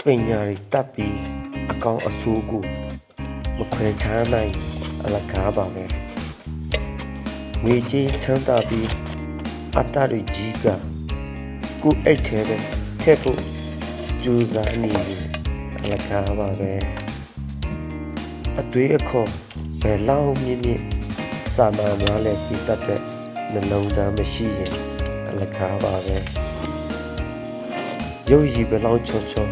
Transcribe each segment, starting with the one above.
ပညာတွေတတ်ပြီးအကောင်အဆိုးကိုမခွဲခြားနိုင်အလကားပါပဲငွေကြေးချမ်းသာပြီးအတ္တတွေကြီးကကိုအိတ်ထဲပဲထည့်ဖို့ကြိုးစားနေရင်အလကားပါပဲအသွေးအခေါ်ဘယ်လောက်မြင့်မြင့်စာနာများလဲပြီးတတ်တဲ့နှလုံးသားမရှိရင်အလကားပါပဲရုပ်ရည်ဘယ်လောက်ချောချော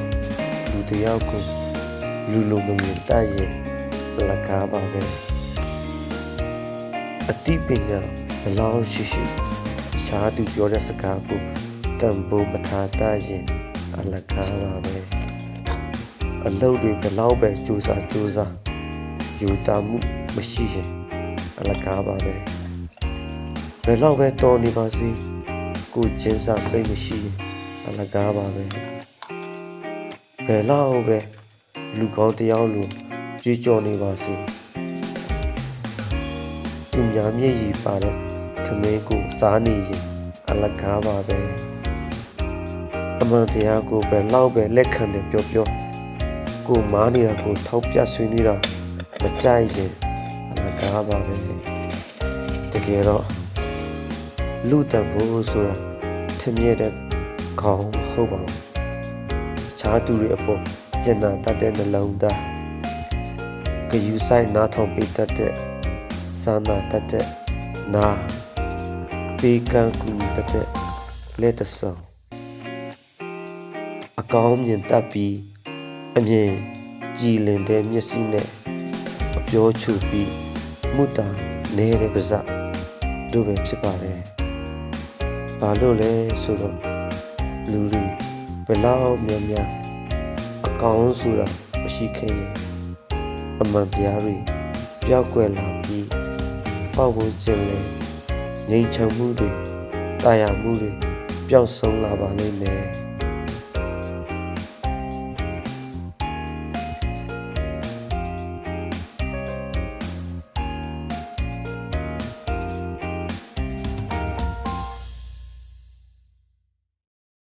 လူတယောက်ကိုလူလိုမမြင်တတ်ရင်အလကားပါပဲအတိပညာဘယ်လောက်ရှိရှိတခြားသူပြောတဲ့စကားကိုတန်ဖိုးမထားတတ်ရင်အလကားပါပဲအလုပ်တွေဘယ်လောက်ပဲကြိုးစားယူတာမှုမရှိရင်အလကားပါပဲဘယ်လောက်ပဲတော်နေပါစေကိုကျင်းစာစိတ်မရှိရင်အလကားပါပဲဘယ်လောက်ပဲလူကောင်းတယောက်လိုကြွေးကြော်နေပါစေသူများမျက်ရည်ပါတဲ့ထမင်းကိုစားနေရင်အလကားပါပဲအမှန်တရားကိုဘယ်လောက်ပဲလက်ခံတယ်ပြောကိုမားနေတာကိုထောက်ပြဆွေးနွေးတာမကြိုက်ရင်အလကားပါပဲတကယ်တော့လူတန်ဖို့ဆိုတာထင်မြဲတဲ့ခေါင်းမဟုတ်ပါဘူးအခြားသူတွေအပေါ်ကျင်နာတတ်တဲ့နှလုံးသားဂယူဆိုင်နားထောင်ပေးတတ်တဲ့စာနာတတ်တဲ့နာပေးကမ်းကူတတ်တဲ့လက်တဆုံအကောင်းမြင်တတ်ပြီးအမြင်ကြည်လင်တဲ့မျက်စိနဲ့အပြောချူပြီးမုတာနေတဲ့ပါးစပ်တို့ပဲဖြစ်ပါတယ်။ဘာလို့လဲဆိုတော့လူတွေဘယ်လောက်များများအကောင်းဆိုတာမရှိခဲ့ရင်အမှန်တရားတွေပျောက်ကွယ်လာပြီးပေါ့ဝန်းကျင်လဲငြိမ်ချမ်းမှုတွေတာယာမှုတွေပျောက်ဆုံးလာပါလိမ့်မယ်။